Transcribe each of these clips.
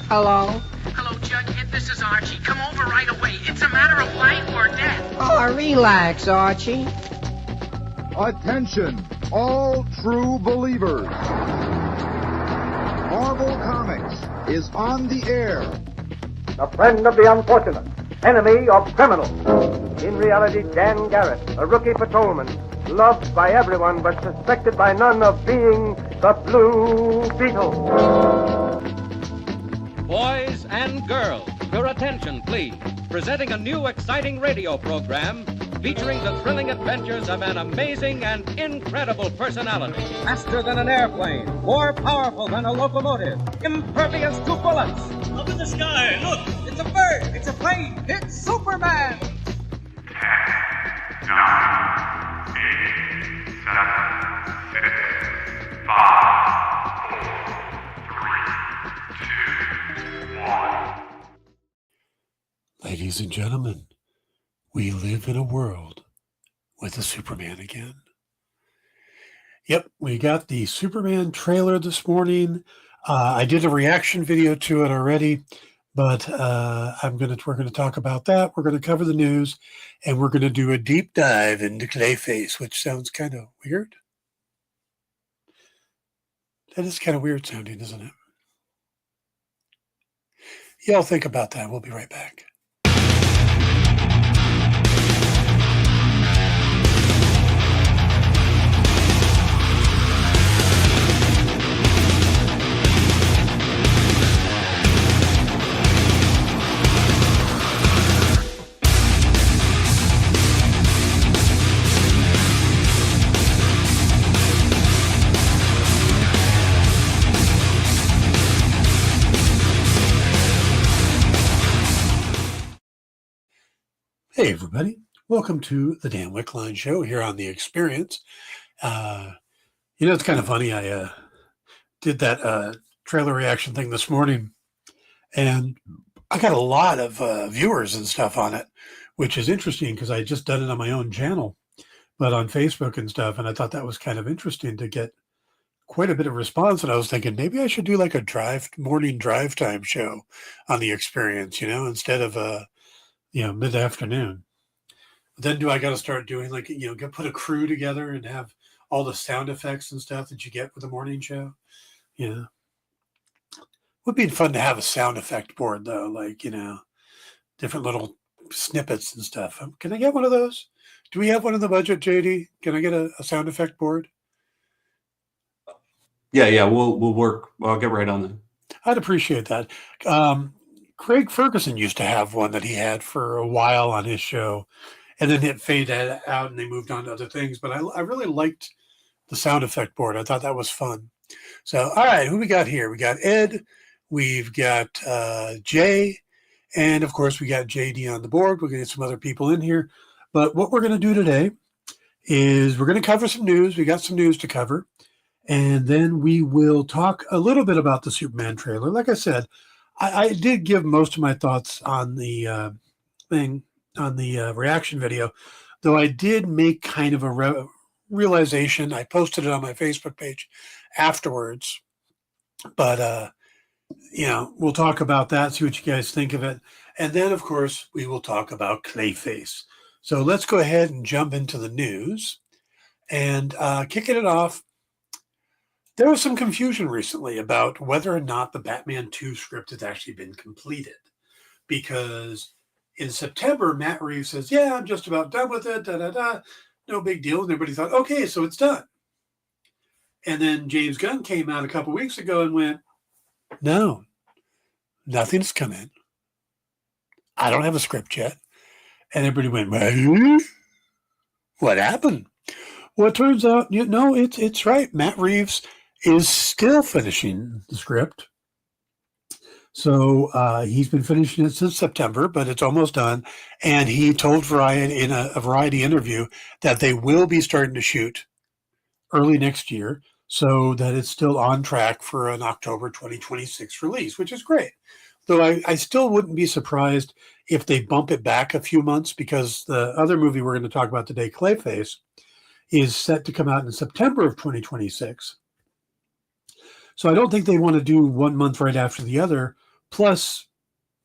Hello? Hello, Jughead. This is Archie. Come over right away. It's a matter of life or death. Oh, relax, Archie. Attention, all true believers. Marvel Comics is on the air. The friend of the unfortunate, enemy of criminals. In reality, Dan Garrett, a rookie patrolman, loved by everyone but suspected by none of being the Blue Beetle. Boys and girls, your attention, please. Presenting a new exciting radio program featuring the thrilling adventures of an amazing and incredible personality. Faster than an airplane, more powerful than a locomotive, impervious to bullets. Up in the sky, look! It's a bird, it's a plane, it's Superman! 10, 9, 8, 7, 6, 5, 4, 3, 2, 1. Ladies and gentlemen, we live in a world with a Superman again. Yep, we got the Superman trailer this morning. I did a reaction video to it already, but we're gonna talk about that. We're gonna cover the news, and we're gonna do a deep dive into Clayface, which sounds kind of weird. That is kind of weird sounding, isn't it? Y'all think about that. We'll be right back. Hey, everybody. Welcome to the Dan Wickline Show here on The Experience. It's kind of funny. I did that trailer reaction thing this morning, and I got a lot of viewers and stuff on it, which is interesting because I just done it on my own channel, but on Facebook and stuff, and I thought that was kind of interesting to get quite a bit of response, and I was thinking maybe I should do like a morning drive time show on The Experience, instead of mid-afternoon. Then do I got to start doing put a crew together and have all the sound effects and stuff that you get with the morning show? Would be fun to have a sound effect board though, different little snippets and stuff. Can I get one of those? Do we have one in the budget, JD? Can I get a sound effect board? Yeah, we'll work. I'll get right on that. I'd appreciate that. Craig Ferguson used to have one that he had for a while on his show, and then it faded out and they moved on to other things. But I really liked the sound effect board. I thought that was fun. So, all right, who we got here? We got Ed, we've got Jay, and of course we got JD on the board. We're going to get some other people in here. But what we're going to do today is we're going to cover some news. We got some news to cover. And then we will talk a little bit about the Superman trailer. Like I said, I did give most of my thoughts on the reaction video, though I did make kind of a realization. I posted it on my Facebook page afterwards, but we'll talk about that, see what you guys think of it. And then, of course, we will talk about Clayface. So let's go ahead and jump into the news and kicking it off. There was some confusion recently about whether or not the Batman 2 script has actually been completed, because in September, Matt Reeves says, yeah, I'm just about done with it, no big deal. And everybody thought, okay, so it's done. And then James Gunn came out a couple weeks ago and went, no, nothing's come in. I don't have a script yet. And everybody went, what happened? Well, it turns out, it's right. Matt Reeves is still finishing the script. So he's been finishing it since September, but it's almost done. And he told Variety in a Variety interview that they will be starting to shoot early next year, so that it's still on track for an October 2026 release, which is great. Though I still wouldn't be surprised if they bump it back a few months, because the other movie we're going to talk about today, Clayface, is set to come out in September of 2026. So I don't think they want to do 1 month right after the other, Plus,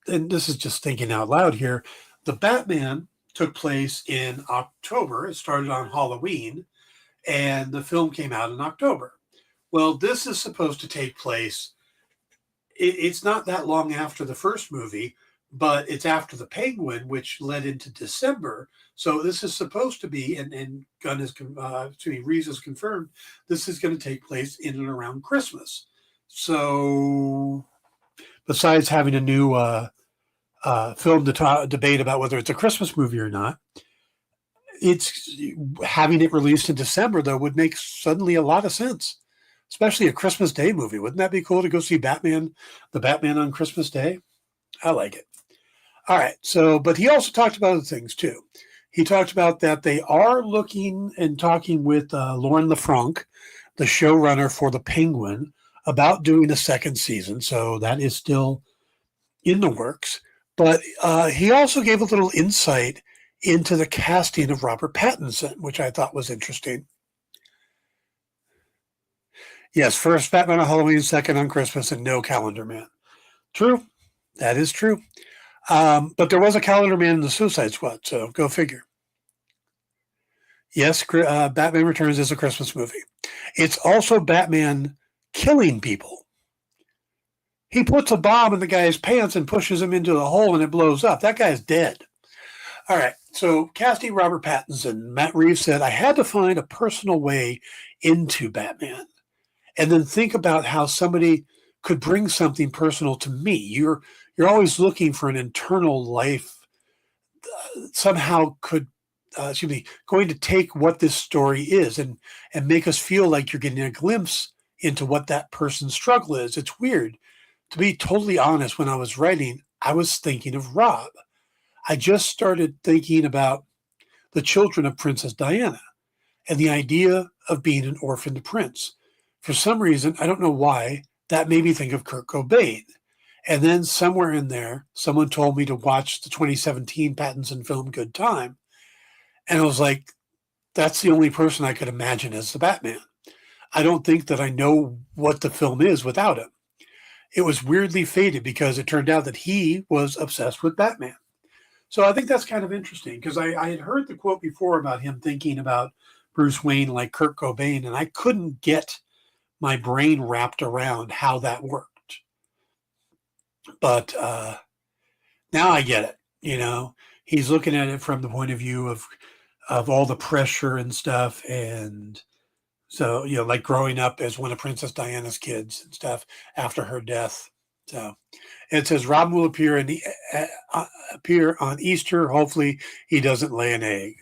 and this is just thinking out loud here, the Batman took place in October. It started on Halloween, and the film came out in October. Well, this is supposed to take place. It's not that long after the first movie, but it's after the Penguin, which led into December. So this is supposed to be, and Gunn is, Reeves has confirmed, this is going to take place in and around Christmas. So besides having a new film to debate about whether it's a Christmas movie or not, it's having it released in December, though, would make suddenly a lot of sense, especially a Christmas Day movie. Wouldn't that be cool to go see the Batman on Christmas Day? I like it. All right. So, but he also talked about other things too. He talked about that they are looking and talking with Lauren LaFranc, the showrunner for the Penguin, about doing a second season. So that is still in the works. But he also gave a little insight into the casting of Robert Pattinson, which I thought was interesting. Yes, first Batman on Halloween, second on Christmas, and no Calendar Man. True. That is true. But there was a Calendar Man in the Suicide Squad, so go figure. Yes, Batman Returns is a Christmas movie. It's also Batman killing people. He puts a bomb in the guy's pants and pushes him into the hole and it blows up. That guy's dead. All right, so casting Robert Pattinson, Matt Reeves said, I had to find a personal way into Batman and then think about how somebody could bring something personal to me. You're always looking for an internal life somehow could, going to take what this story is and make us feel like you're getting a glimpse into what that person's struggle is. It's weird. To be totally honest, when I was writing, I was thinking of Rob. I just started thinking about the children of Princess Diana and the idea of being an orphaned prince. For some reason, I don't know why, that made me think of Kurt Cobain. And then somewhere in there, someone told me to watch the 2017 Pattinson film Good Time. And I was like, that's the only person I could imagine as the Batman. I don't think that I know what the film is without him. It was weirdly fated because it turned out that he was obsessed with Batman. So I think that's kind of interesting because I had heard the quote before about him thinking about Bruce Wayne like Kurt Cobain, and I couldn't get my brain wrapped around how that worked. But now I get it. You know, he's looking at it from the point of view of all the pressure and stuff. And so, you know, like growing up as one of Princess Diana's kids and stuff after her death. So it says Robin will appear on Easter. Hopefully he doesn't lay an egg.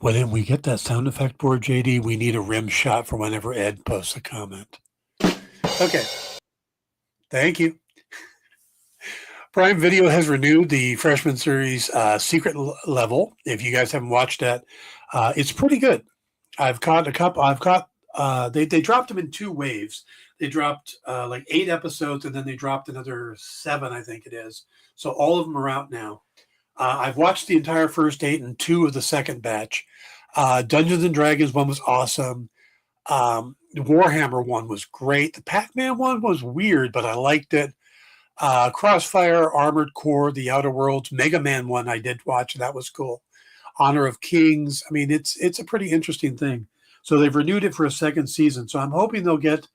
Well, then we get that sound effect board, JD. We need a rim shot for whenever Ed posts a comment. Okay. Thank you. Prime Video has renewed the freshman series Secret Level. If you guys haven't watched that, it's pretty good. I've caught a couple. They dropped them in two waves. They dropped like 8 episodes, and then they dropped another 7, I think it is. So all of them are out now. I've watched the entire first 8 and 2 of the second batch. Dungeons and Dragons one was awesome. The Warhammer one was great. The Pac-Man one was weird, but I liked it. Crossfire, Armored Core, The Outer Worlds, Mega Man one I did watch, and that was cool. Honor of Kings. I mean, it's a pretty interesting thing. So they've renewed it for a second season. So I'm hoping they'll get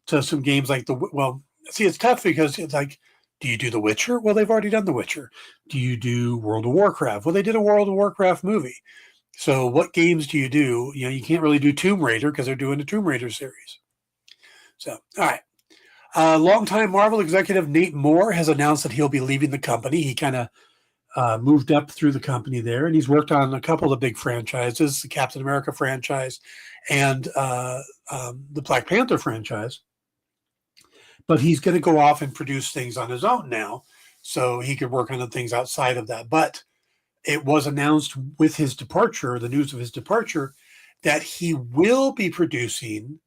to some games like it's tough because it's like, do you do The Witcher? Well, they've already done The Witcher. Do you do World of Warcraft? Well, they did a World of Warcraft movie. So what games do you do? You know, you can't really do Tomb Raider because they're doing the Tomb Raider series. So, all right. Longtime Marvel executive Nate Moore has announced that he'll be leaving the company. He kind of moved up through the company there, and he's worked on a couple of big franchises, the Captain America franchise and the Black Panther franchise. But he's going to go off and produce things on his own now, so he could work on the things outside of that. But it was announced with his departure, the news of his departure, that he will be producing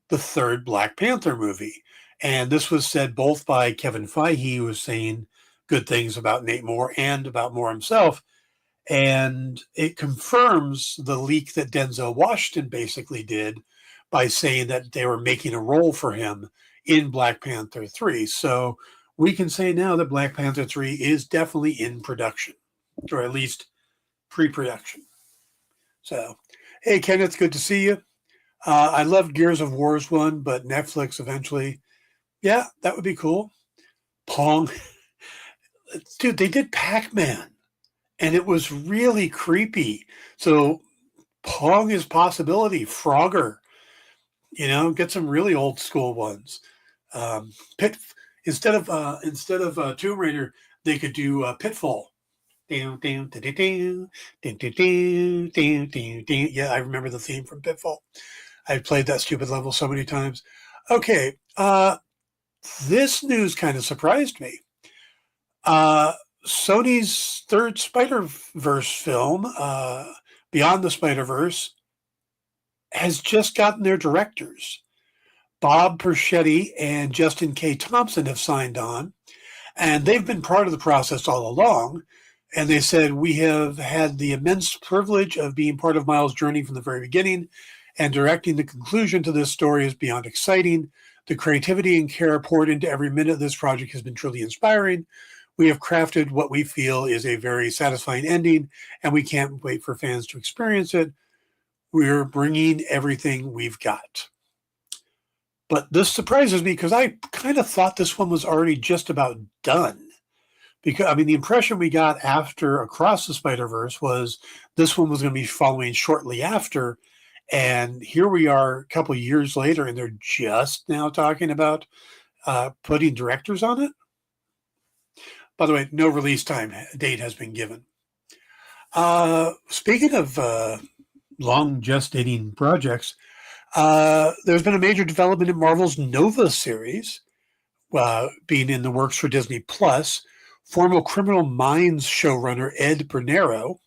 the 3rd Black Panther movie. And this was said both by Kevin Feige, who was saying good things about Nate Moore and about Moore himself. And it confirms the leak that Denzel Washington basically did by saying that they were making a role for him in Black Panther 3. So we can say now that Black Panther 3 is definitely in production, or at least pre-production. So, hey, Ken, it's good to see you. I loved Gears of War's one, but Netflix eventually, yeah, that would be cool. Pong. Dude, they did Pac-Man, and it was really creepy. So Pong is possibility. Frogger, get some really old school ones. Instead of Tomb Raider, they could do Pitfall. Yeah, I remember the theme from Pitfall. I've played that stupid level so many times. Okay, this news kind of surprised me. Sony's third Spider-Verse film, Beyond the Spider-Verse, has just gotten their directors. Bob Perschetti and Justin K. Thompson have signed on, and they've been part of the process all along. And they said, we have had the immense privilege of being part of Miles' journey from the very beginning, and directing the conclusion to this story is beyond exciting. The creativity and care poured into every minute of this project has been truly inspiring. We have crafted what we feel is a very satisfying ending, and we can't wait for fans to experience it. We're bringing everything we've got. But this surprises me because I kind of thought this one was already just about done. Because, the impression we got after Across the Spider-Verse was this one was going to be following shortly after. And here we are a couple of years later, and they're just now talking about putting directors on it. By the way, no release date has been given. Speaking of long gestating projects, there's been a major development in Marvel's Nova series, being in the works for Disney Plus. Former Criminal Minds showrunner Ed Bernero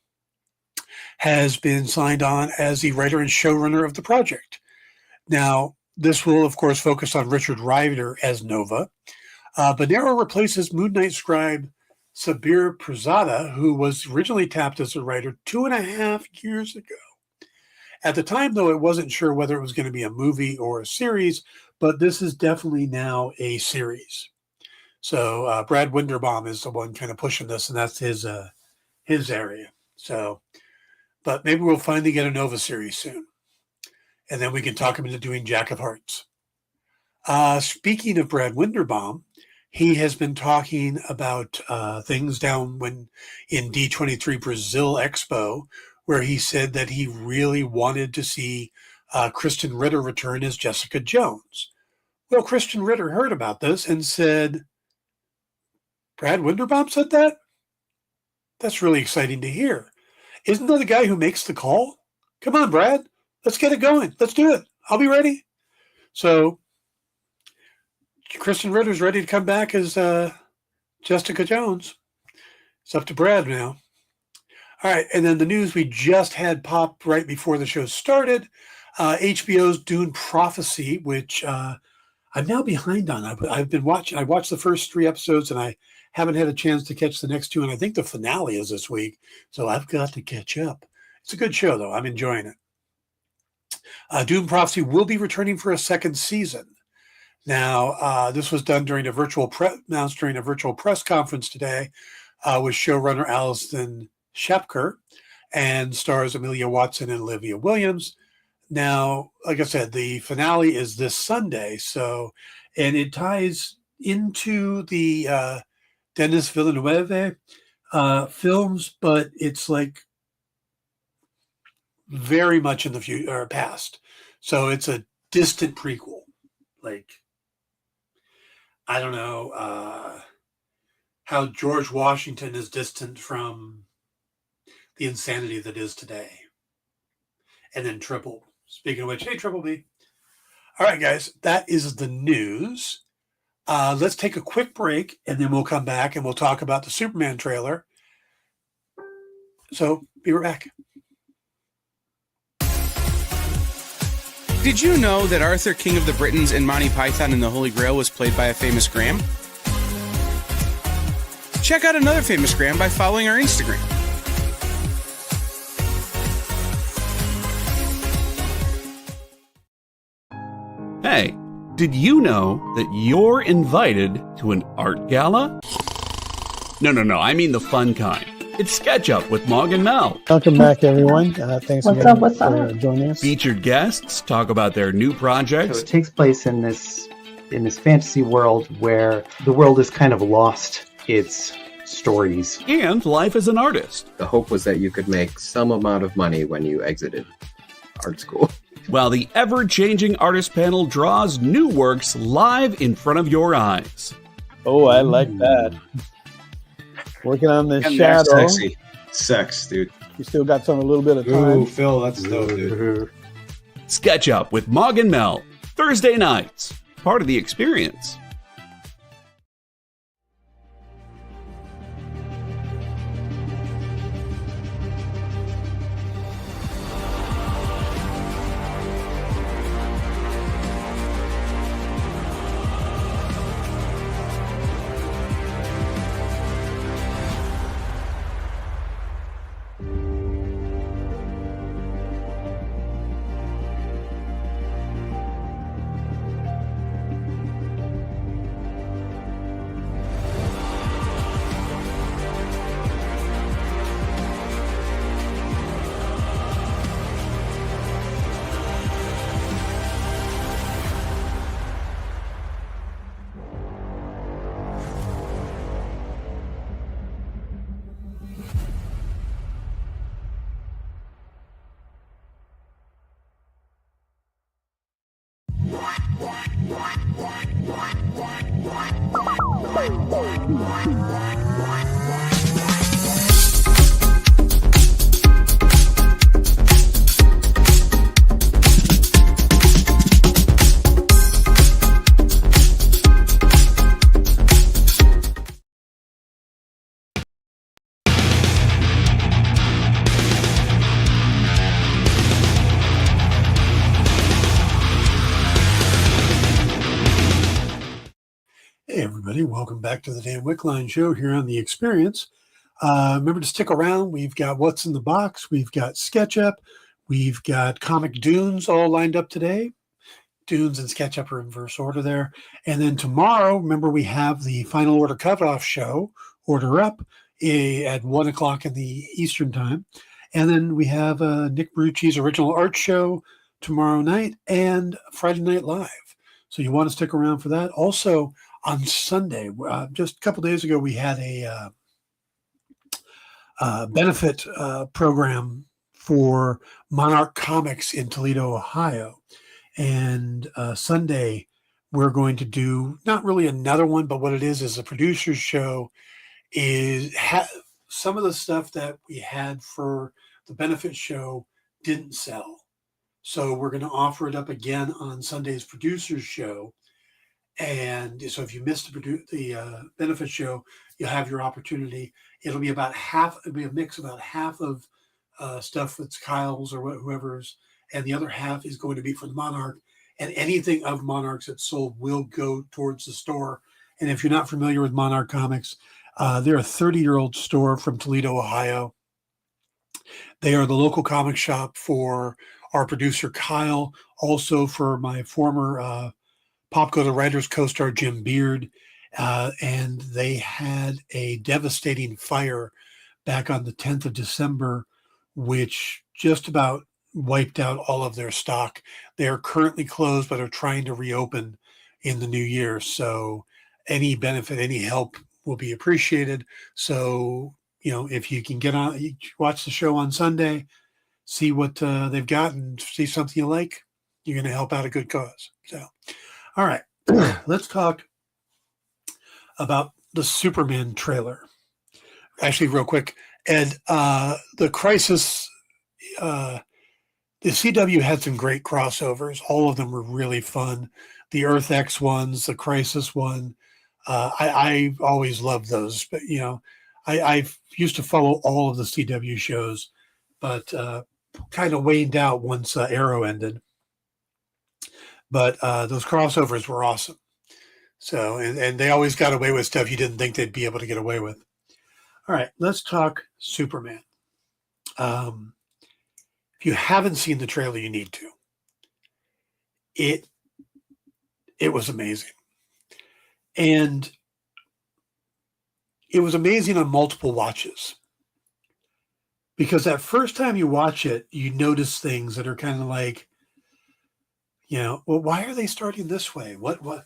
has been signed on as the writer and showrunner of the project. Now, this will, of course, focus on Richard Rider as Nova. Bernero replaces Moon Knight scribe Sabir Prasada, who was originally tapped as a writer 2.5 years ago. At the time, though, it wasn't sure whether it was going to be a movie or a series, but this is definitely now a series. So Brad Winderbaum is the one kind of pushing this, and that's his area. So, but maybe we'll finally get a Nova series soon, and then we can talk him into doing Jack of Hearts. Speaking of Brad Winderbaum, he has been talking about things down in D23 Brazil Expo, where he said that he really wanted to see Kristen Ritter return as Jessica Jones. Well, Kristen Ritter heard about this and said, Brad Winderbaum said that? That's really exciting to hear. Isn't that the guy who makes the call? Come on, Brad. Let's get it going. Let's do it. I'll be ready. So Kristen Ritter's ready to come back as Jessica Jones. It's up to Brad now. All right, and then the news we just had pop right before the show started, HBO's Dune Prophecy, which I'm now behind on. I've been watching. I watched the first 3 episodes, and I haven't had a chance to catch the next 2, and I think the finale is this week, so I've got to catch up. It's a good show, though. I'm enjoying it. Dune Prophecy will be returning for a second season. Now, this was done during announced during a virtual press conference today with showrunner Alison Shepker and stars Amelia Watson and Olivia Williams. Now, like I said, the finale is this Sunday, and it ties into the Denis Villeneuve films, but it's like very much in the future or past. So it's a distant prequel. Like, I don't know how George Washington is distant from the insanity that is today. And then Triple. Speaking of which, hey, Triple B. All right, guys, that is the news. Let's take a quick break, and then we'll come back and we'll talk about the Superman trailer. So, be right back. Did you know that Arthur, King of the Britons in Monty Python and the Holy Grail was played by a famous Graham? Check out another famous Graham by following our Instagram. Hey, Did you know that you're invited to an art gala? No. I mean the fun kind. It's Sketch Up with Mog and Mel. Welcome back, everyone. Thanks again for joining us. Featured guests talk about their new projects. So it takes place in this fantasy world where the world is kind of lost its stories. And life as an artist. The hope was that you could make some amount of money when you exited art school. While the ever-changing artist panel draws new works live in front of your eyes. Oh, I like that. Working on the and shadow. Sexy. Sex, dude. You still got a little bit of time. Ooh, Phil, that's dope, dude. Sketch Up with Mog and Mel. Thursday nights. Part of the experience. Hey, everybody. Welcome back to the Dan Wickline Show here on The Experience. Remember to stick around. We've got What's in the Box. We've got SketchUp. We've got Comic Dunes all lined up today. Dunes and SketchUp are in reverse order there. And then tomorrow, remember, we have the Final Order Cutoff Show, Order Up, at 1 o'clock in the Eastern Time. And then we have Nick Brucci's Original Art Show tomorrow night and Friday Night Live. So you want to stick around for that. Also, on Sunday, just a couple days ago, we had a benefit program for Monarch Comics in Toledo, Ohio. And Sunday, we're going to do not really another one, but what it is a producer's show. Is some of the stuff that we had for the benefit show didn't sell. So we're going to offer it up again on Sunday's producer's show. And so if you missed the benefit show, you'll have your opportunity. It'll be about half, it'll be a mix about half of stuff that's Kyle's or whoever's, and the other half is going to be for the Monarch. And anything of Monarch's that's sold will go towards the store. And if you're not familiar with Monarch Comics, they're a 30-year-old store from Toledo, Ohio. They are the local comic shop for our producer, Kyle, also for my former Pop Go to Writers co-star Jim Beard, and they had a devastating fire back on the 10th of December, which just about wiped out all of their stock. They are currently closed, but are trying to reopen in the new year. So any benefit, any help will be appreciated. So, if you can get on, watch the show on Sunday, see what they've got and see something you like, you're going to help out a good cause. So, all right, let's talk about the Superman trailer. Actually, real quick, Ed, the Crisis, the CW had some great crossovers. All of them were really fun. The Earth X ones, the Crisis one, I always loved those. But, I used to follow all of the CW shows, but kind of waned out once Arrow ended. But those crossovers were awesome. So, and they always got away with stuff you didn't think they'd be able to get away with. All right, let's talk Superman. If you haven't seen the trailer, you need to. It was amazing. And it was amazing on multiple watches. Because that first time you watch it, you notice things that are kind of like, well, why are they starting this way? Why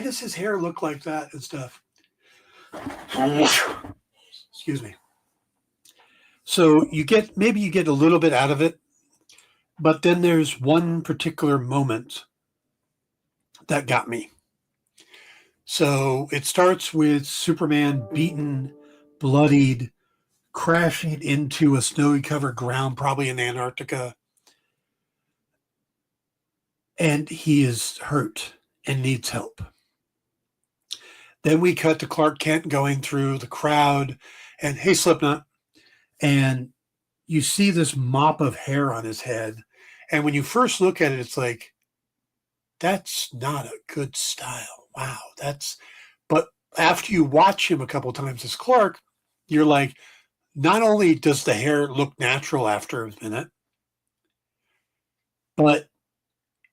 does his hair look like that and stuff? Excuse me. So maybe you get a little bit out of it, but then there's one particular moment that got me. So it starts with Superman beaten, bloodied, crashing into a snowy covered ground, probably in Antarctica. And he is hurt and needs help. Then we cut to Clark Kent going through the crowd and, hey, Slipknot. And you see this mop of hair on his head. And when you first look at it, it's like, that's not a good style. Wow. But after you watch him a couple times as Clark, you're like, not only does the hair look natural after a minute, but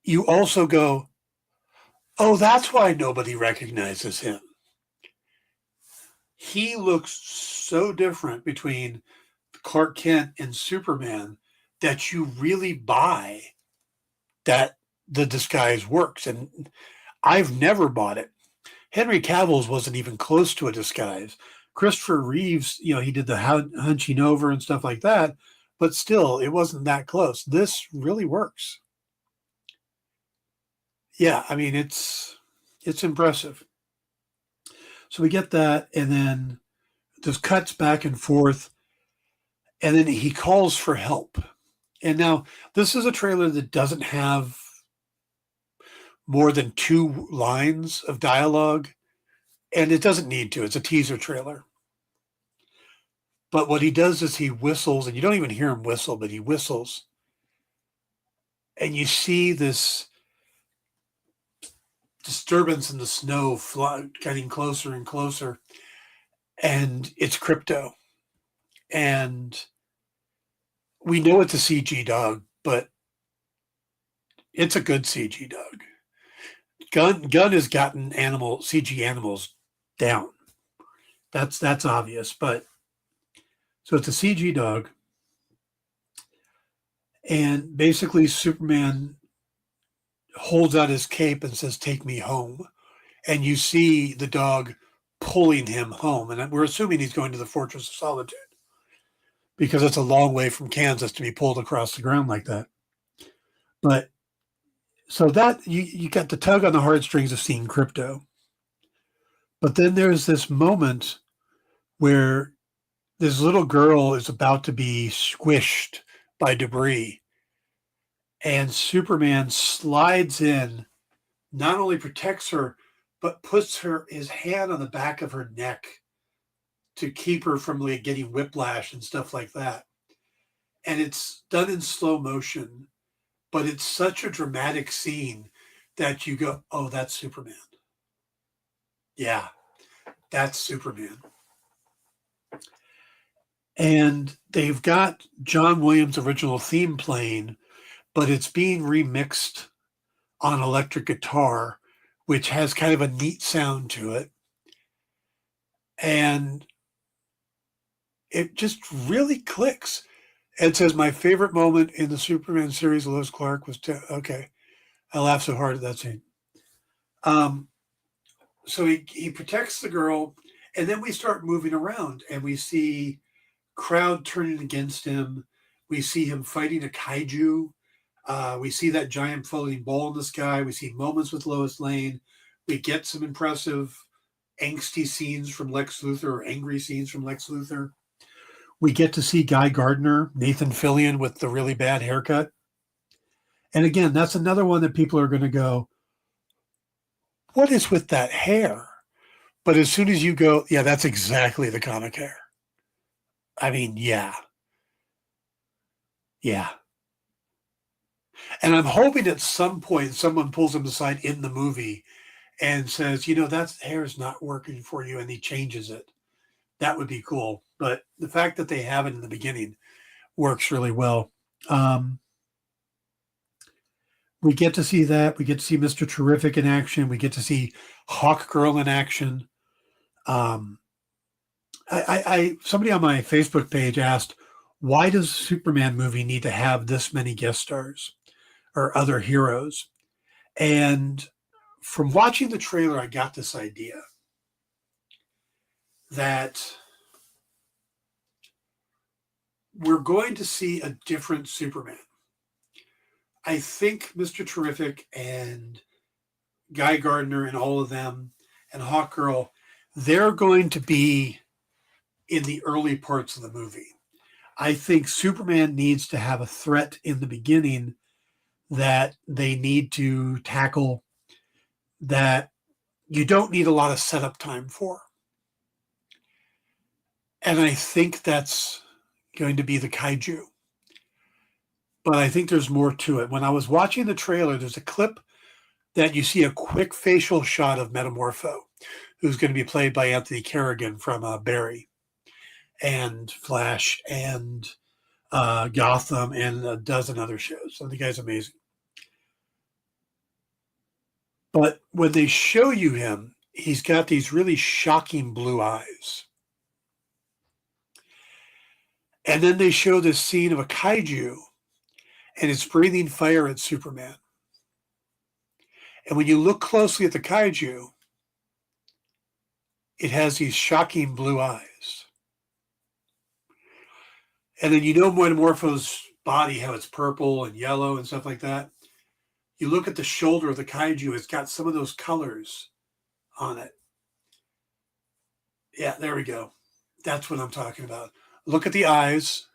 you also go, oh, that's why nobody recognizes him. He looks so different between Clark Kent and Superman that you really buy that the disguise works. And I've never bought it. Henry Cavill's wasn't even close to a disguise. Christopher Reeves, he did the hunching over and stuff like that, but still, it wasn't that close. This really works. Yeah, I mean, it's impressive. So we get that, and then there's cuts back and forth, and then he calls for help. And now, this is a trailer that doesn't have more than 2 lines of dialogue, and it doesn't need to. It's a teaser trailer. But what he does is he whistles, and you don't even hear him whistle, but he whistles. And you see this disturbance in the snow getting closer and closer. And it's Crypto. And we know it's a CG dog, but it's a good CG dog. Gunn has gotten CG animals down. That's obvious, but so it's a CG dog. And basically Superman holds out his cape and says, "Take me home." And you see the dog pulling him home. And we're assuming he's going to the Fortress of Solitude because it's a long way from Kansas to be pulled across the ground like that. But so that you got the tug on the heartstrings of seeing Crypto. But then there's this moment where this little girl is about to be squished by debris. And Superman slides in, not only protects her, but puts his hand on the back of her neck to keep her from getting whiplash and stuff like that. And it's done in slow motion, but it's such a dramatic scene that you go, oh, that's Superman. Yeah, that's Superman. And they've got John Williams' original theme playing, but it's being remixed on electric guitar, which has kind of a neat sound to it. And it just really clicks. Ed says, my favorite moment in the Superman series, Lois Clark, was... okay. I laughed so hard at that scene. So he protects the girl, and then we start moving around, and we see crowd turning against him. We see him fighting a kaiju. We see that giant floating ball in the sky. We see moments with Lois Lane. We get some impressive angsty scenes from Lex Luthor, or angry scenes from Lex Luthor. We get to see Guy Gardner, Nathan Fillion with the really bad haircut. And again, that's another one that people are going to go, what is with that hair? But as soon as you go, yeah, that's exactly the comic hair. I mean, yeah. Yeah. And I'm hoping at some point someone pulls him aside in the movie and says, that hair is not working for you, and he changes it. That would be cool. But the fact that they have it in the beginning works really well. we get to see that. We get to see Mr. Terrific in action. We get to see Hawk Girl in action. Somebody on my Facebook page asked, why does a Superman movie need to have this many guest stars or other heroes? And from watching the trailer, I got this idea that we're going to see a different Superman. I think Mr. Terrific and Guy Gardner and all of them and Hawkgirl, they're going to be in the early parts of the movie. I think Superman needs to have a threat in the beginning that they need to tackle that you don't need a lot of setup time for. And I think that's going to be the kaiju. But I think there's more to it. When I was watching the trailer, there's a clip that you see a quick facial shot of Metamorpho, who's going to be played by Anthony Carrigan from Barry and Flash and Gotham and a dozen other shows. So the guy's amazing. But when they show you him, he's got these really shocking blue eyes. And then they show this scene of a kaiju, and it's breathing fire at Superman. And when you look closely at the kaiju, it has these shocking blue eyes. And then you know Metamorpho's body, how it's purple and yellow and stuff like that. You look at the shoulder of the kaiju, it's got some of those colors on it. Yeah, there we go. That's what I'm talking about. Look at the eyes.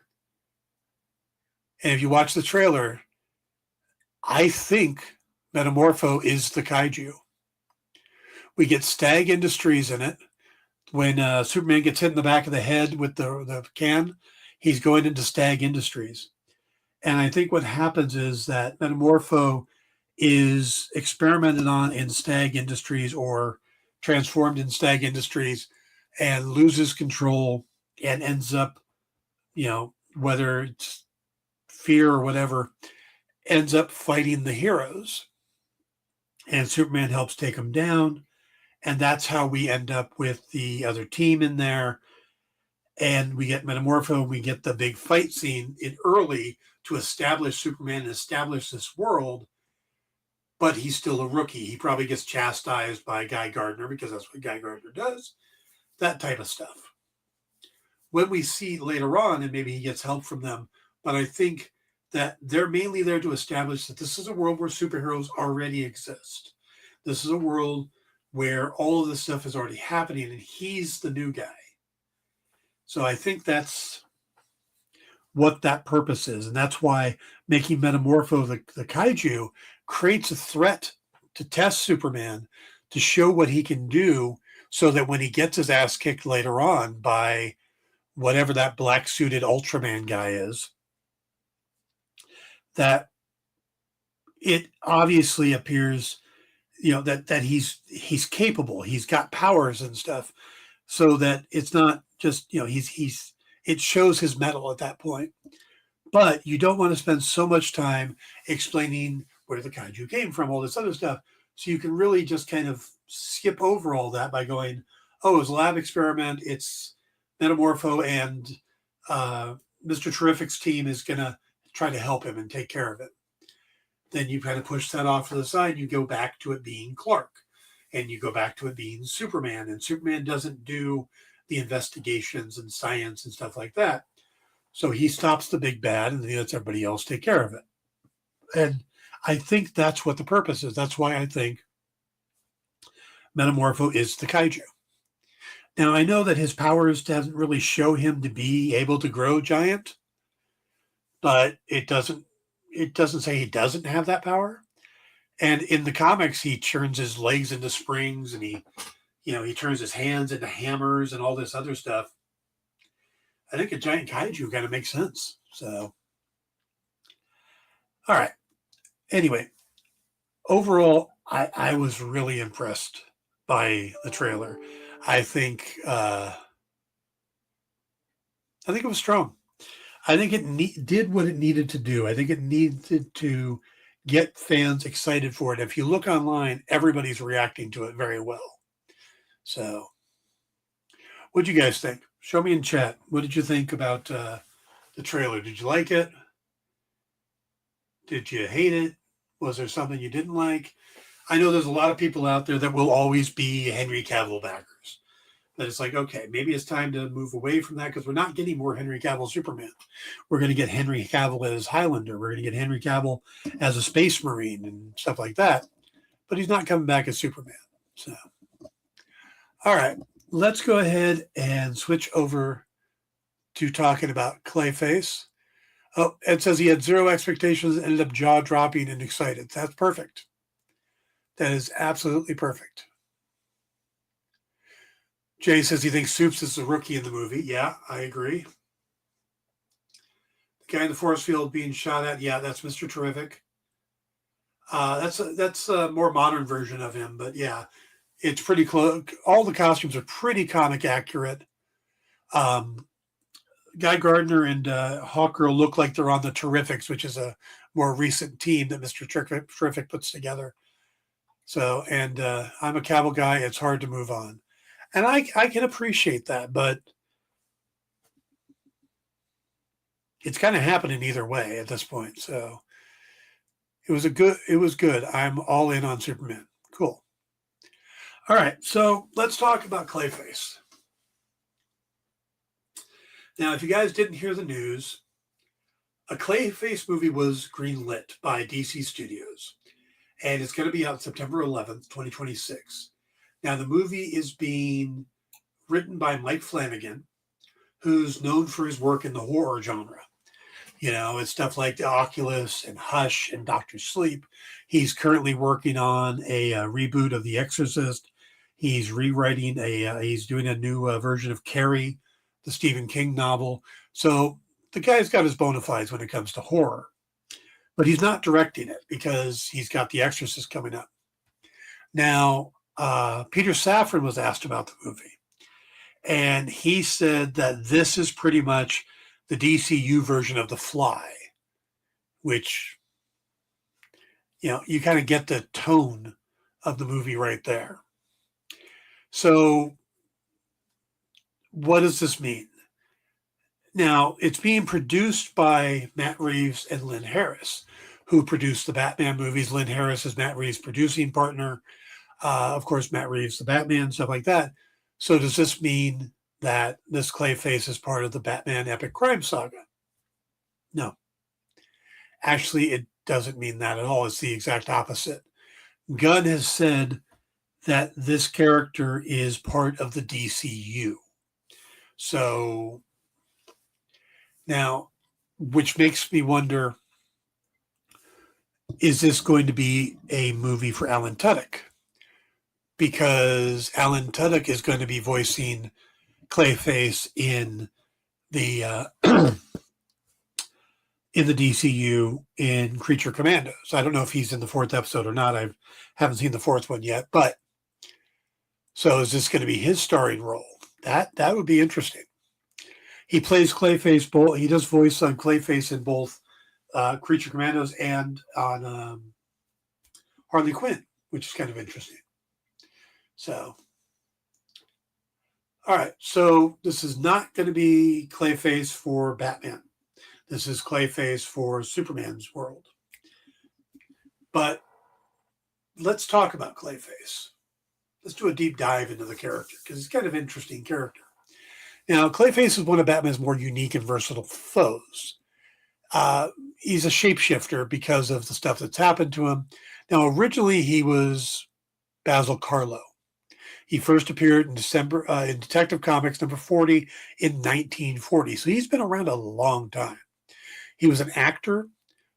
And if you watch the trailer, I think Metamorpho is the kaiju. We get Stag Industries in it. When Superman gets hit in the back of the head with the can, he's going into Stag Industries. And I think what happens is that Metamorpho is experimented on in Stag Industries or transformed in Stag Industries and loses control and ends up, whether it's fear or whatever, ends up fighting the heroes. And Superman helps take him down. And that's how we end up with the other team in there. And we get Metamorpho, we get the big fight scene in early to establish Superman and establish this world. But he's still a rookie. He probably gets chastised by Guy Gardner because that's what Guy Gardner does. That type of stuff. When we see later on, and maybe he gets help from them, but I think that they're mainly there to establish that this is a world where superheroes already exist. This is a world where all of this stuff is already happening, and he's the new guy. So I think that's what that purpose is. And that's why making Metamorpho the kaiju creates a threat to test Superman, to show what he can do, so that when he gets his ass kicked later on by whatever that black suited Ultraman guy is, that it obviously appears, that he's capable, he's got powers and stuff, so that it's not just, it shows his mettle at that point. But you don't want to spend so much time explaining where the kaiju came from, all this other stuff. So you can really just kind of skip over all that by going, oh, it was a lab experiment. It's Metamorpho, and Mr. Terrific's team is going to try to help him and take care of it. Then you kind of push that off to the side. You go back to it being Clark, and you go back to it being Superman. And Superman doesn't do the investigations and science and stuff like that. So he stops the big bad and he lets everybody else take care of it. And I think that's what the purpose is. That's why I think Metamorpho is the kaiju. Now, I know that his powers doesn't really show him to be able to grow giant, but it doesn't say he doesn't have that power. And in the comics, he turns his legs into springs, and he turns his hands into hammers and all this other stuff. I think a giant kaiju kind of makes sense. So, all right. Anyway, overall, I was really impressed by the trailer. I think it was strong. I think it did what it needed to do. I think it needed to get fans excited for it. If you look online, everybody's reacting to it very well. So, what do you guys think? Show me in chat. What did you think about the trailer? Did you like it? Did you hate it? Was there something you didn't like? I know there's a lot of people out there that will always be Henry Cavill backers. But it's like, okay, maybe it's time to move away from that because we're not getting more Henry Cavill Superman. We're going to get Henry Cavill as Highlander. We're going to get Henry Cavill as a Space Marine and stuff like that. But he's not coming back as Superman. So, all right, let's go ahead and switch over to talking about Clayface. Oh, Ed says he had zero expectations, ended up jaw-dropping and excited. That's perfect. That is absolutely perfect. Jay says he thinks Soups is the rookie in the movie. Yeah, I agree. The guy in the force field being shot at. Yeah, that's Mr. Terrific. That's a more modern version of him, but yeah, it's pretty close. All the costumes are pretty comic accurate. Guy Gardner and Hawkgirl look like they're on the Terrifics, which is a more recent team that Mr. Terrific puts together. So, and I'm a Cavill guy. It's hard to move on. And I can appreciate that, but it's kind of happening either way at this point. So it was good. I'm all in on Superman. Cool. All right. So let's talk about Clayface. Now, if you guys didn't hear the news, a Clayface movie was greenlit by DC Studios, and it's going to be out September 11th, 2026. Now, the movie is being written by Mike Flanagan, who's known for his work in the horror genre. You know, it's stuff like The Oculus and Hush and Doctor Sleep. He's currently working on a reboot of The Exorcist. He's rewriting he's doing a new version of Carrie, the Stephen King novel. So the guy's got his bona fides when it comes to horror. But he's not directing it because he's got The Exorcist coming up. Now, Peter Safran was asked about the movie, and he said that this is pretty much the DCU version of The Fly, which, you know, you kind of get the tone of the movie right there. So what does this mean? Now, it's being produced by Matt Reeves and Lynn Harris, who produced the Batman movies. Lynn Harris is Matt Reeves' producing partner. Of course, Matt Reeves, the Batman, stuff like that. So does this mean that this Clayface is part of the Batman epic crime saga? No. Actually, it doesn't mean that at all. It's the exact opposite. Gunn has said that this character is part of the DCU. So now, which makes me wonder, is this going to be a movie for Alan Tudyk? Because Alan Tudyk is going to be voicing Clayface in the in the DCU in Creature Commandos. I don't know if he's in the fourth episode or not. I haven't seen the fourth one yet. But so is this going to be his starring role? That would be interesting. He plays Clayface both. He does voice on Clayface in both Creature Commandos and on Harley Quinn, which is kind of interesting. So, all right. So this is not going to be Clayface for Batman. This is Clayface for Superman's world. But let's talk about Clayface. Let's do a deep dive into the character because he's kind of an interesting character. Now, Clayface is one of Batman's more unique and versatile foes. He's a shapeshifter because of the stuff that's happened to him. Now, originally he was Basil Karlo. He first appeared in in Detective Comics number 40 in 1940. So he's been around a long time. He was an actor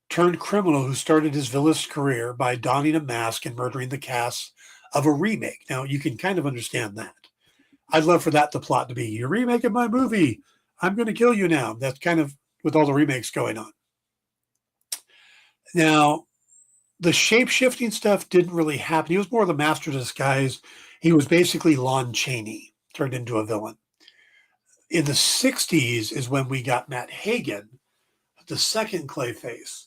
turned criminal who started his villainous career by donning a mask and murdering the cast of a remake. Now, you can kind of understand that. I'd love for that the plot to be, you're remaking my movie. I'm going to kill you now. That's kind of with all the remakes going on. Now, the shape-shifting stuff didn't really happen. He was more of the master of disguise. He was basically Lon Chaney turned into a villain. In the 60s is when we got Matt Hagen, the second Clayface,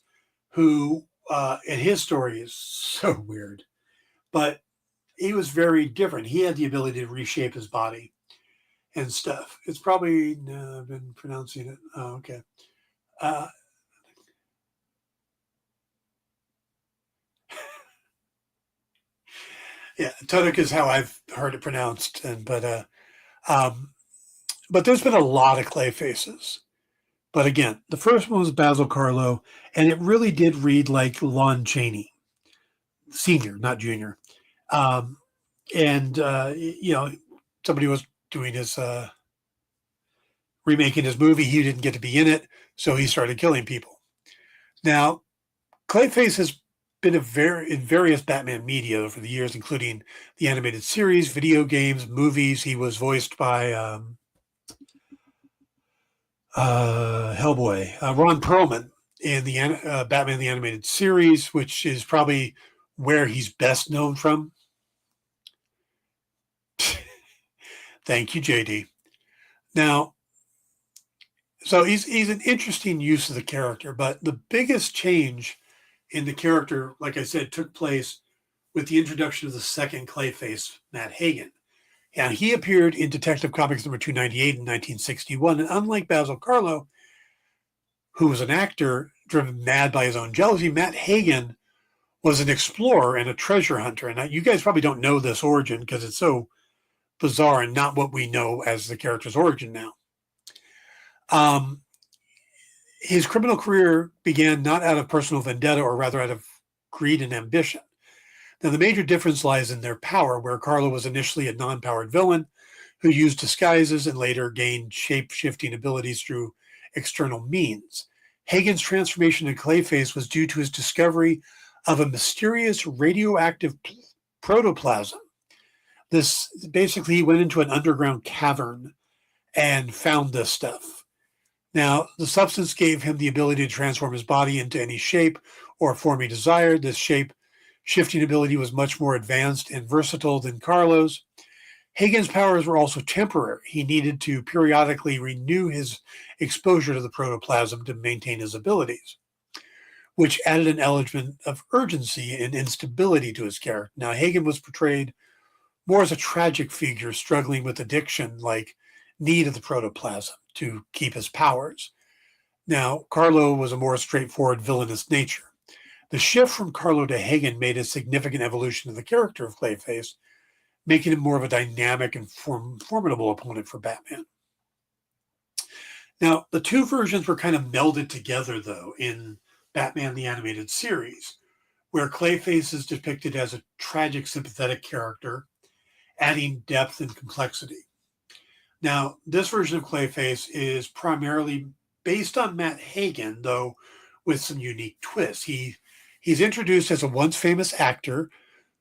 who and his story is so weird, but he was very different. He had the ability to reshape his body and stuff. It's probably, no, I've been pronouncing it. Oh, okay. Yeah, Tuduk is how I've heard it pronounced, but there's been a lot of Clayfaces. But again, the first one was Basil Carlo, and it really did read like Lon Chaney, senior, not junior. Somebody was doing his remaking his movie. He didn't get to be in it, so he started killing people. Now, Clayface has been in various Batman media over the years, including the animated series, video games, movies. He was voiced by Hellboy, Ron Perlman in the Batman the Animated Series, which is probably where he's best known from. Thank you, JD. Now, so he's an interesting use of the character, but the biggest change in the character, like I said, took place with the introduction of the second Clayface, Matt Hagen. And he appeared in Detective Comics number 298 in 1961. And unlike Basil Carlo, who was an actor driven mad by his own jealousy, Matt Hagen was an explorer and a treasure hunter. And you guys probably don't know this origin because it's so bizarre and not what we know as the character's origin now. His criminal career began not out of personal vendetta, or rather out of greed and ambition. Now, the major difference lies in their power, where Carlo was initially a non-powered villain who used disguises and later gained shape-shifting abilities through external means. Hagen's transformation into Clayface was due to his discovery of a mysterious radioactive protoplasm. This basically, he went into an underground cavern and found this stuff. Now, the substance gave him the ability to transform his body into any shape or form he desired. This shape-shifting ability was much more advanced and versatile than Carlo's. Hagen's powers were also temporary. He needed to periodically renew his exposure to the protoplasm to maintain his abilities, which added an element of urgency and instability to his character. Now, Hagen was portrayed more as a tragic figure struggling with addiction, like need of the protoplasm to keep his powers. Now, Carlo was a more straightforward villainous nature. The shift from Carlo to Hagen made a significant evolution of the character of Clayface, making him more of a dynamic and formidable opponent for Batman. Now, the two versions were kind of melded together, though, in Batman the Animated Series, where Clayface is depicted as a tragic, sympathetic character, adding depth and complexity. Now, this version of Clayface is primarily based on Matt Hagen, though with some unique twists. He's introduced as a once famous actor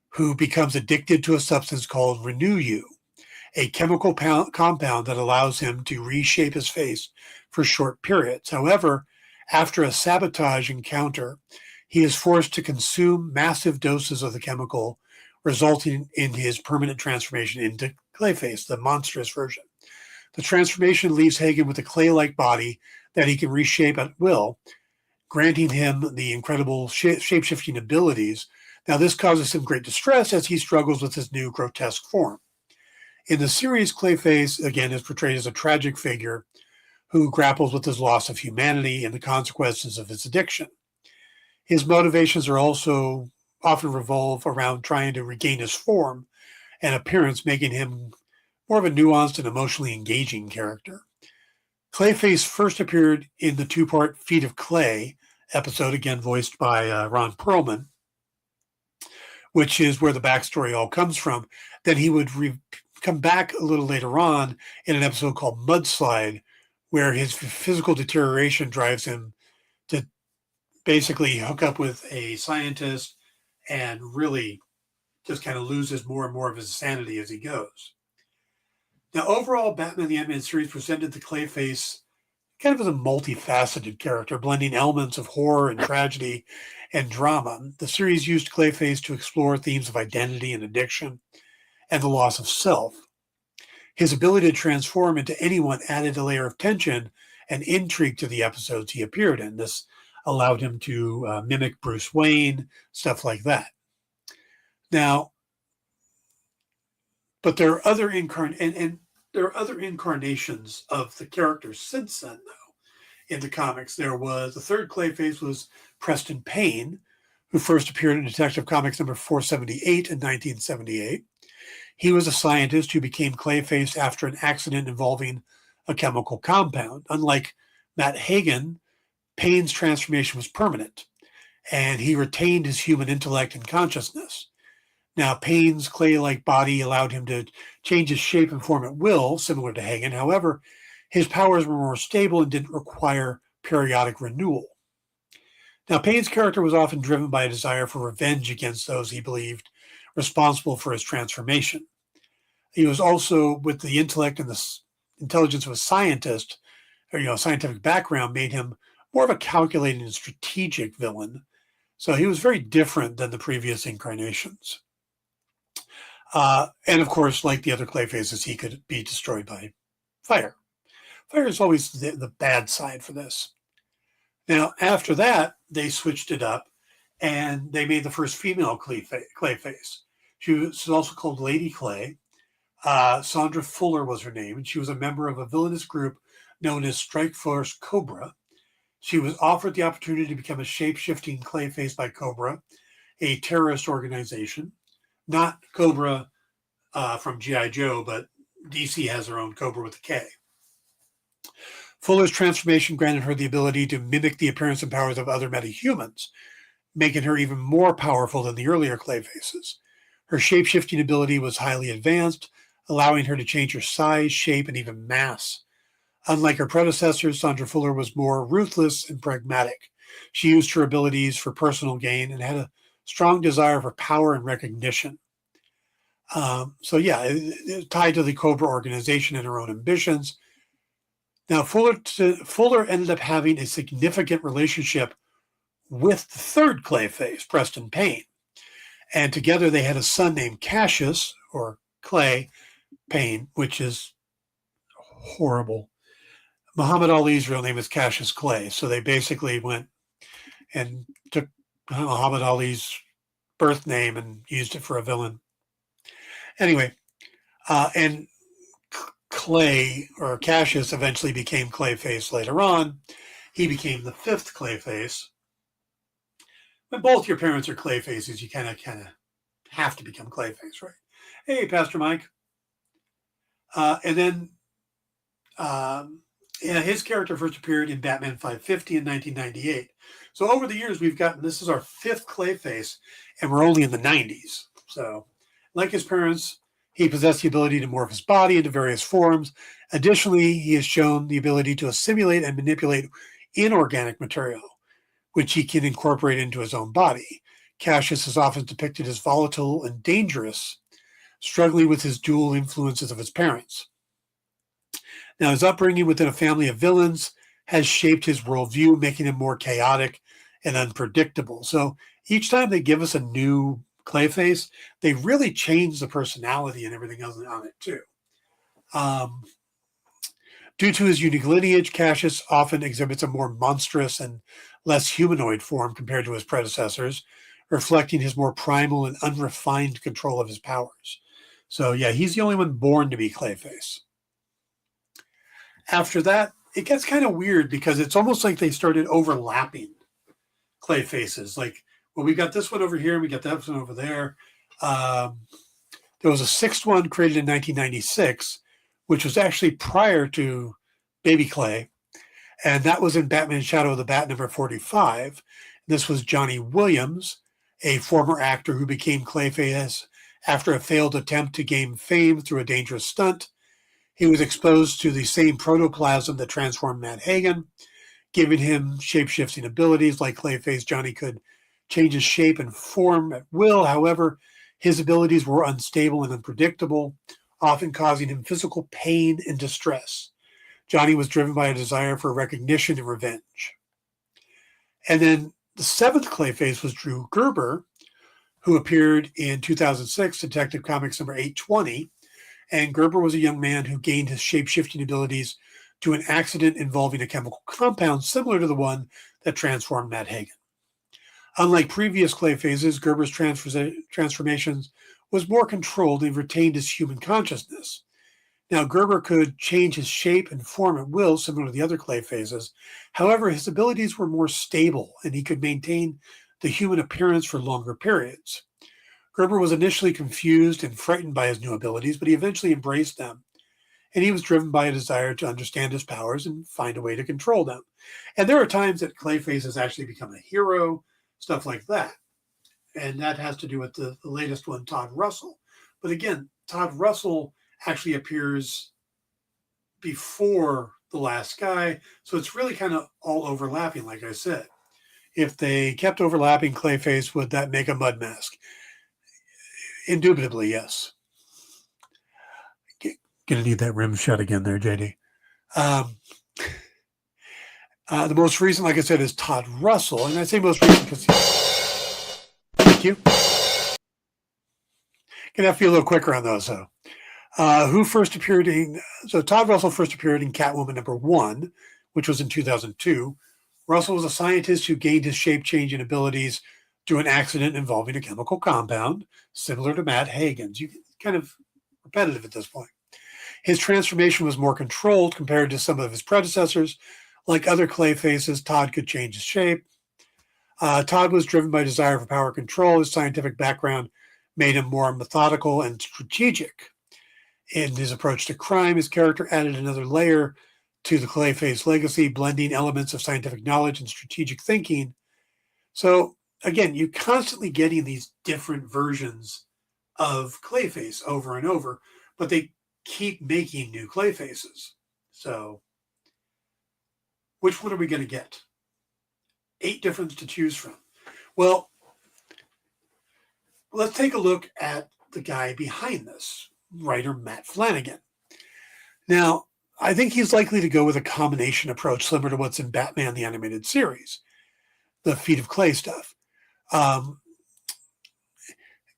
who becomes addicted to a substance called Renew You, a chemical compound that allows him to reshape his face for short periods. However, after a sabotage encounter, he is forced to consume massive doses of the chemical, resulting in his permanent transformation into Clayface, the monstrous version. The transformation leaves Hagen with a clay-like body that he can reshape at will, granting him the incredible shape-shifting abilities. Now, this causes him great distress as he struggles with his new grotesque form. In the series, Clayface, again, is portrayed as a tragic figure who grapples with his loss of humanity and the consequences of his addiction. His motivations are also often revolve around trying to regain his form and appearance, making him more of a nuanced and emotionally engaging character. Clayface first appeared in the two-part Feet of Clay episode, again voiced by Ron Perlman, which is where the backstory all comes from. Then he would come back a little later on in an episode called Mudslide, where his physical deterioration drives him to basically hook up with a scientist and really just kind of loses more and more of his sanity as he goes. Now, overall, Batman the Animated Series presented the Clayface kind of as a multifaceted character, blending elements of horror and tragedy and drama. The series used Clayface to explore themes of identity and addiction and the loss of self. His ability to transform into anyone added a layer of tension and intrigue to the episodes he appeared in. This allowed him to mimic Bruce Wayne, stuff like that. Now, but there are other there are other incarnations of the characters since then, though. In the comics, there was the third Clayface was Preston Payne, who first appeared in Detective Comics number 478 in 1978. He was a scientist who became Clayface after an accident involving a chemical compound. Unlike Matt Hagen, Payne's transformation was permanent, and he retained his human intellect and consciousness. Now, Payne's clay-like body allowed him to change his shape and form at will, similar to Hagen. However, his powers were more stable and didn't require periodic renewal. Now, Payne's character was often driven by a desire for revenge against those he believed responsible for his transformation. He was also, with the intellect and the intelligence of a scientist, or scientific background, made him more of a calculating and strategic villain. So he was very different than the previous incarnations. And of course, like the other Clayfaces, he could be destroyed by fire. Fire is always the bad side for this. Now, after that, they switched it up, and they made the first female Clayface. She was also called Lady Clay. Sandra Fuller was her name, and she was a member of a villainous group known as Strike Force Cobra. She was offered the opportunity to become a shape-shifting Clayface by Cobra, a terrorist organization. Not Cobra from G.I. Joe, but DC has their own Cobra with a K. Fuller's transformation granted her the ability to mimic the appearance and powers of other metahumans, making her even more powerful than the earlier Clayfaces. Her shape-shifting ability was highly advanced, allowing her to change her size, shape, and even mass. Unlike her predecessors, Sandra Fuller was more ruthless and pragmatic. She used her abilities for personal gain and had a strong desire for power and recognition. It tied to the Cobra organization and her own ambitions. Now, Fuller ended up having a significant relationship with the third Clayface, Preston Payne. And together they had a son named Cassius, or Clay Payne, which is horrible. Muhammad Ali's real name is Cassius Clay. So they basically went and took Muhammad Ali's birth name and used it for a villain. Anyway, and Clay, or Cassius, eventually became Clayface later on. He became the fifth Clayface. When both your parents are Clayfaces, you kind of have to become Clayface, right? Hey, Pastor Mike. His character first appeared in Batman 550 in 1998. So over the years, this is our fifth Clayface, and we're only in the 90s. So, like his parents, he possessed the ability to morph his body into various forms. Additionally, he has shown the ability to assimilate and manipulate inorganic material, which he can incorporate into his own body. Cassius is often depicted as volatile and dangerous, struggling with his dual influences of his parents. Now, his upbringing within a family of villains has shaped his worldview, making him more chaotic and unpredictable. So each time they give us a new Clayface, they really change the personality and everything else on it too. Due to his unique lineage, Cassius often exhibits a more monstrous and less humanoid form compared to his predecessors, reflecting his more primal and unrefined control of his powers. So yeah, he's the only one born to be Clayface. After that, it gets kind of weird because it's almost like they started overlapping Clayfaces. Like, well, we got this one over here and we got that one over there. There was a sixth one created in 1996, which was actually prior to Baby Clay. And that was in Batman Shadow of the Bat number 45. This was Johnny Williams, a former actor who became Clayface after a failed attempt to gain fame through a dangerous stunt. He was exposed to the same protoplasm that transformed Matt Hagen, giving him shape-shifting abilities. Like Clayface, Johnny could change his shape and form at will. However, his abilities were unstable and unpredictable, often causing him physical pain and distress. Johnny was driven by a desire for recognition and revenge. And then the seventh Clayface was Drew Gerber, who appeared in 2006, Detective Comics number 820. And Gerber was a young man who gained his shape-shifting abilities to an accident involving a chemical compound similar to the one that transformed Matt Hagen. Unlike previous Clayfaces, Gerber's transformations was more controlled and retained his human consciousness. Now, Gerber could change his shape and form at will, similar to the other Clayfaces. However, his abilities were more stable, and he could maintain the human appearance for longer periods. Gerber was initially confused and frightened by his new abilities, but he eventually embraced them. And he was driven by a desire to understand his powers and find a way to control them. And there are times that Clayface has actually become a hero, stuff like that. And that has to do with the latest one, Todd Russell. But again, Todd Russell actually appears before The Last Guy. So it's really kind of all overlapping, like I said. If they kept overlapping Clayface, would that make a mud mask? Indubitably, yes. Gonna need that rim shut again there, JD. The most recent, like I said, is Todd Russell. And I say most recent because thank you. Gonna have to be a little quicker on those, though. Who first appeared in... So Todd Russell first appeared in Catwoman #1, which was in 2002. Russell was a scientist who gained his shape-changing abilities through an accident involving a chemical compound, similar to Matt Hagen's. You kind of repetitive at this point. His transformation was more controlled compared to some of his predecessors. Like other Clayfaces, Todd could change his shape. Todd was driven by desire for power control. His scientific background made him more methodical and strategic. In his approach to crime, his character added another layer to the Clayface legacy, blending elements of scientific knowledge and strategic thinking. So, again, you're constantly getting these different versions of Clayface over and over, but they keep making new Clayfaces. So, which one are we going to get? 8 different to choose from. Well, let's take a look at the guy behind this, writer Matt Flanagan. Now, I think he's likely to go with a combination approach similar to what's in Batman the Animated Series, the Feet of Clay stuff.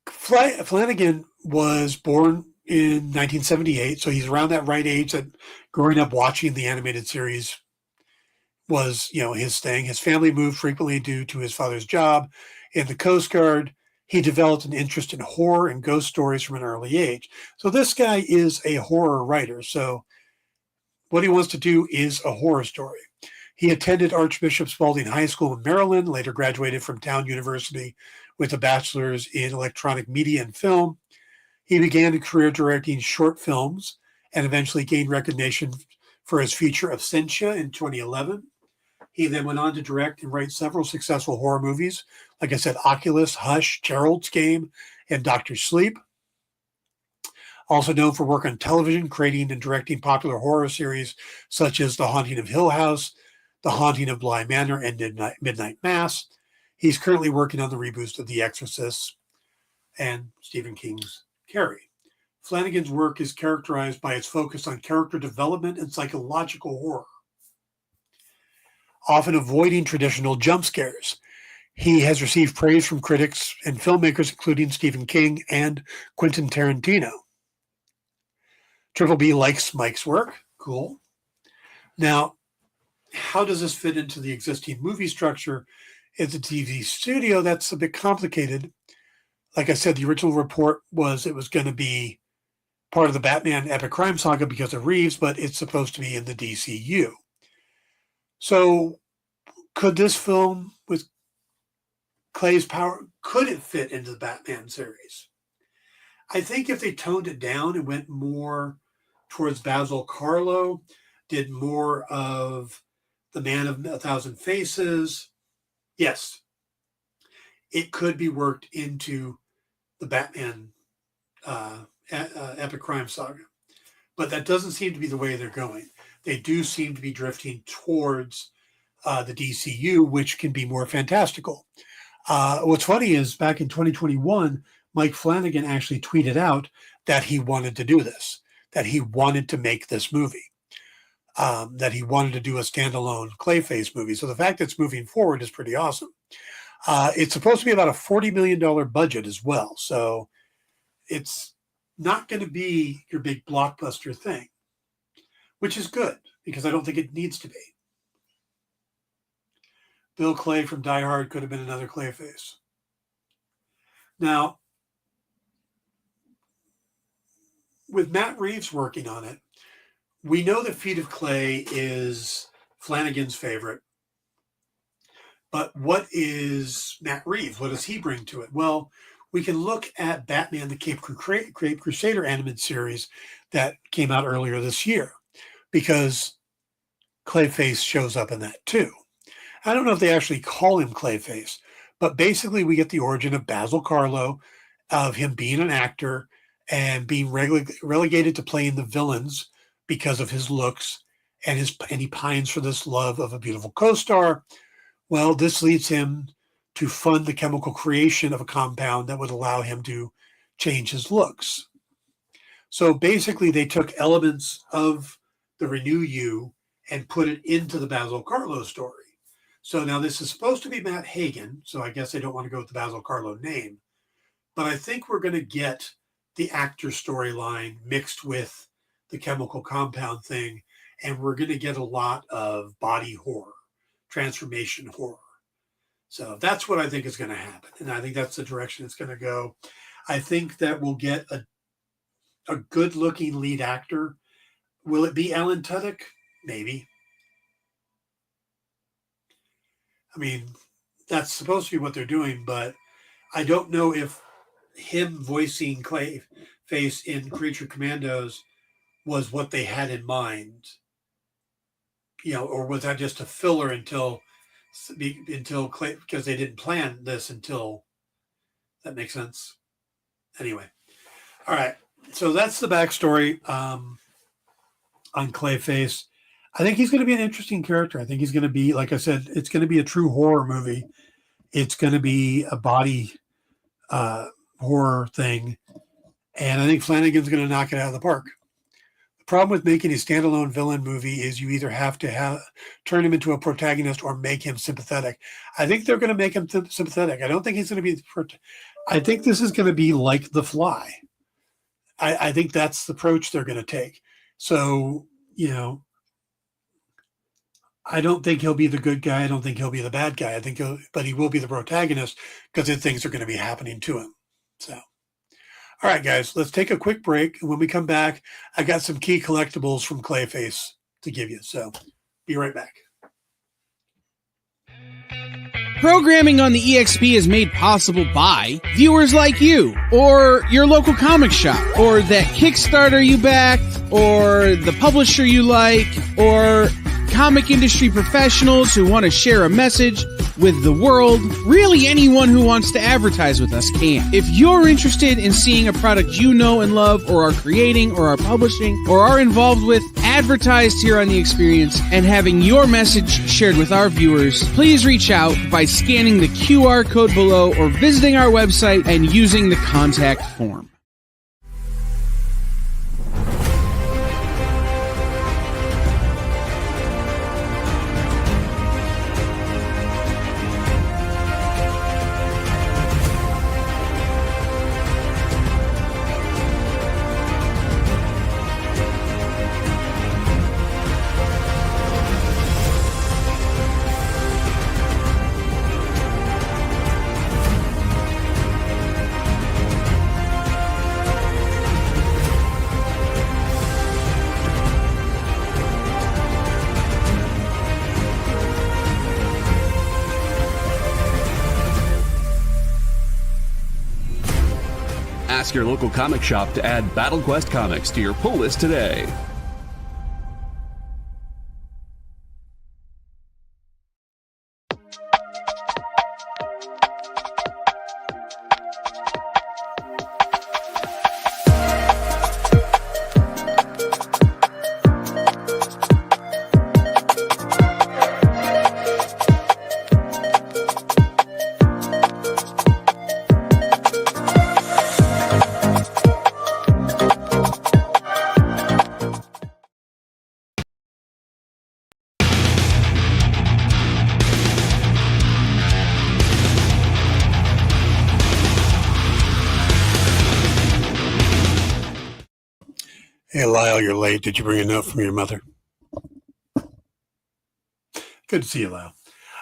Flanagan was born in 1978, so he's around that right age that growing up watching the animated series was, his thing. His family moved frequently due to his father's job in the Coast Guard. He developed an interest in horror and ghost stories from an early age. So this guy is a horror writer. So what he wants to do is a horror story. He attended Archbishop Spalding High School in Maryland, later graduated from Towne University with a bachelor's in electronic media and film. He began a career directing short films and eventually gained recognition for his feature Absentia in 2011. He then went on to direct and write several successful horror movies. Like I said, Oculus, Hush, Gerald's Game, and Dr. Sleep. Also known for work on television, creating and directing popular horror series such as The Haunting of Hill House, The Haunting of Bly Manor, and Midnight Mass. He's currently working on the reboots of The Exorcist and Stephen King's Carrie. Flanagan's work is characterized by its focus on character development and psychological horror, often avoiding traditional jump scares. He has received praise from critics and filmmakers, including Stephen King and Quentin Tarantino. Triple B likes Mike's work. Cool. Now, how does this fit into the existing movie structure? It's a TV studio. That's a bit complicated. Like I said, the original report was it was going to be part of the Batman epic crime saga because of Reeves, but it's supposed to be in the DCU. So could this film with Clay's power, could it fit into the Batman series? I think if they toned it down and went more towards Basil Karlo, did more of the Man of a Thousand Faces, yes, it could be worked into the Batman epic crime saga. But that doesn't seem to be the way they're going. They do seem to be drifting towards the DCU, which can be more fantastical. What's funny is back in 2021, Mike Flanagan actually tweeted out that he wanted to do this, that he wanted to make this movie, that he wanted to do a standalone Clayface movie. So the fact that it's moving forward is pretty awesome. It's supposed to be about a $40 million budget as well. So it's not going to be your big blockbuster thing, which is good. because I don't think it needs to be. Bill Clay from Die Hard could have been another Clayface. Now, with Matt Reeves working on it, we know that Feet of Clay is Flanagan's favorite. But what is Matt Reeves? What does he bring to it? Well, we can look at Batman the Cape Crusader animated series that came out earlier this year, because Clayface shows up in that too. I don't know if they actually call him Clayface, but basically we get the origin of Basil Carlo, of him being an actor and being relegated to playing the villains because of his looks, and he pines for this love of a beautiful co-star. Well, this leads him to fund the chemical creation of a compound that would allow him to change his looks. So basically they took elements of the Renew You and put it into the Basil Carlo story. So now this is supposed to be Matt Hagen, so I guess they don't want to go with the Basil Carlo name. But I think we're going to get the actor storyline mixed with the chemical compound thing, and we're going to get a lot of body horror, transformation horror. So that's what I think is going to happen, and I think that's the direction it's going to go. I think that we'll get a good-looking lead actor. Will it be Alan Tudyk? Maybe. I mean, that's supposed to be what they're doing, but I don't know if him voicing Clayface in Creature Commandos was what they had in mind, or was that just a filler until Clay, because they didn't plan this until, that makes sense. Anyway. All right. So that's the backstory on Clayface. I think he's going to be an interesting character. I think he's going to be, like I said, it's going to be a true horror movie. It's going to be a body horror thing. And I think Flanagan's going to knock it out of the park. The problem with making a standalone villain movie is you either have to turn him into a protagonist or make him sympathetic. I think they're going to make him sympathetic. I don't think he's going to be, I think this is going to be like The Fly. I think that's the approach they're going to take. So, I don't think he'll be the good guy. I don't think he'll be the bad guy. But he will be the protagonist because things are going to be happening to him. So, all right, guys, let's take a quick break. And when we come back, I got some key collectibles from Clayface to give you. So, be right back. Programming on the EXP is made possible by viewers like you, or your local comic shop, or that Kickstarter you backed, or the publisher you like, or comic industry professionals who want to share a message with the world. Really, anyone who wants to advertise with us can. If you're interested in seeing a product you know and love, or are creating, or are publishing, or are involved with, advertised here on The Experience, and having your message shared with our viewers, please reach out by scanning the QR code below or visiting our website and using the contact form. Ask your local comic shop to add Battle Quest comics to your pull list today. Hey, Lyle, you're late. Did you bring a note from your mother? Good to see you, Lyle.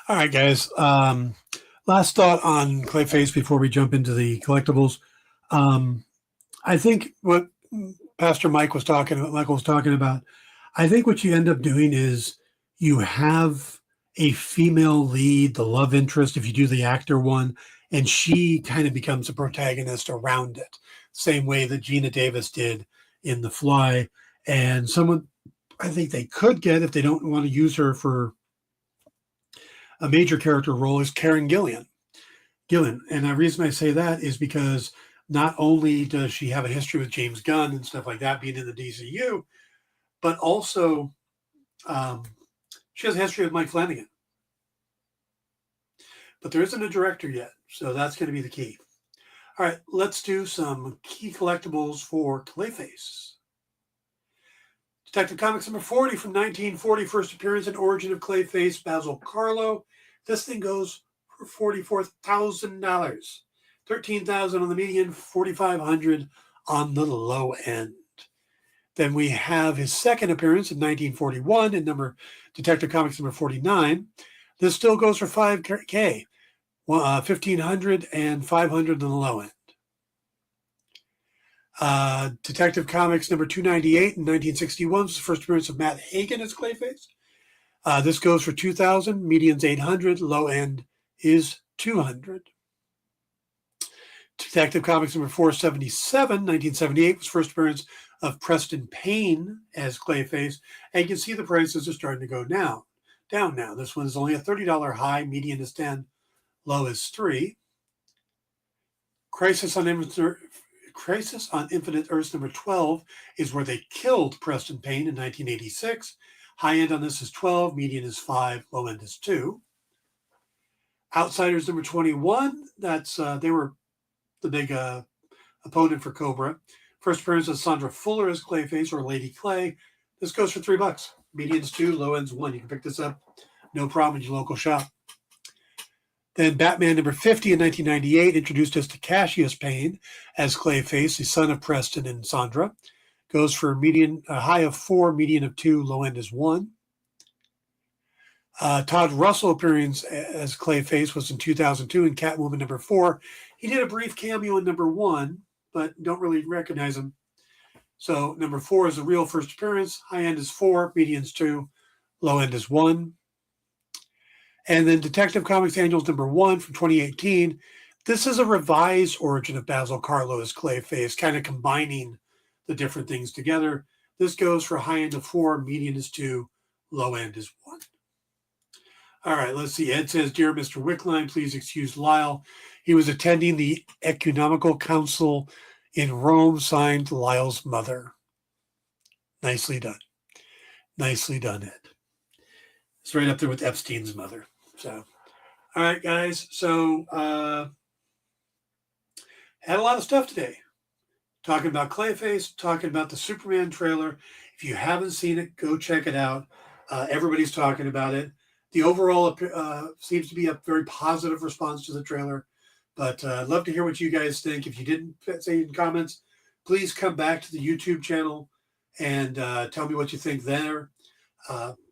All right, guys. Last thought on Clayface before we jump into the collectibles. I think what Pastor Michael was talking about, I think what you end up doing is you have a female lead, the love interest, if you do the actor one, and she kind of becomes a protagonist around it, same way that Gina Davis did in The Fly. And someone I think they could get, if they don't want to use her for a major character role, is Karen Gillan. And the reason I say that is because not only does she have a history with James Gunn and stuff like that, being in the DCU, but also she has a history with Mike Flanagan. But there isn't a director yet, so that's going to be the key. All right, let's do some key collectibles for Clayface. Detective Comics number 40 from 1940, first appearance and origin of Clayface, Basil Carlo. This thing goes for $44,000. $13,000 on the median, $4,500 on the low end. Then we have his second appearance in 1941 in Detective Comics number 49. This still goes for $5,000, $1,500 and $500 on the low end. Detective Comics number 298 in 1961 was the first appearance of Matt Hagen as Clayface. This goes for $2,000, median's $800, low end is $200. Detective Comics number 477, 1978 was first appearance of Preston Payne as Clayface. And you can see the prices are starting to go down now. This one is only a $30 high, median is 10, low is 3. Crisis on Infinite Earths number 12 is where they killed Preston Payne in 1986. High end on this is 12, median is 5, low end is 2. Outsiders number 21, that's they were the big opponent for Cobra. First appearance of Sandra Fuller as Clayface, or Lady Clay. This goes for $3. Median's 2, low end's 1. You can pick this up, no problem, in your local shop. Then Batman number 50 in 1998 introduced us to Cassius Payne as Clayface, the son of Preston and Sandra. Goes for a high of 4, median of 2, low end is 1. Todd Russell appearance as Clayface was in 2002 in Catwoman number 4. He did a brief cameo in number 1, but don't really recognize him. So number 4 is the real first appearance. High end is 4, median's 2, low end is 1. And then Detective Comics Annuals number 1 from 2018. This is a revised origin of Basil Carlo as Clayface, kind of combining the different things together. This goes for high end of 4, median is 2, low end is 1. All right, let's see. Ed says, Dear Mr. Wickline, please excuse Lyle. He was attending the Ecumenical Council in Rome, signed Lyle's mother. Nicely done. Nicely done, Ed. It's right up there with Epstein's mother. So, all right, guys. So, had a lot of stuff today. Talking about Clayface, talking about the Superman trailer. If you haven't seen it, go check it out. Everybody's talking about it. The overall seems to be a very positive response to the trailer. But I'd love to hear what you guys think. If you didn't say in comments, please come back to the YouTube channel and tell me what you think there.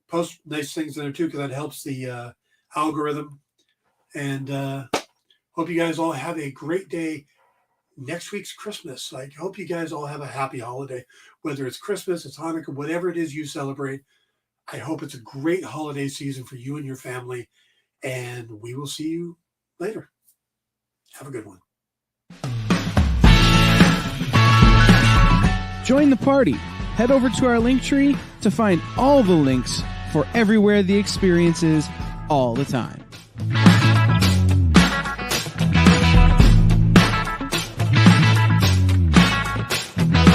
Post nice things in there too, because that helps the algorithm. And hope you guys all have a great day. Next week's Christmas. I hope you guys all have a happy holiday, whether it's Christmas, it's Hanukkah, whatever it is you celebrate. I hope it's a great holiday season for you and your family. And we will see you later. Have a good one. Join the party. Head over to our link tree to find all the links for everywhere the experience is all the time.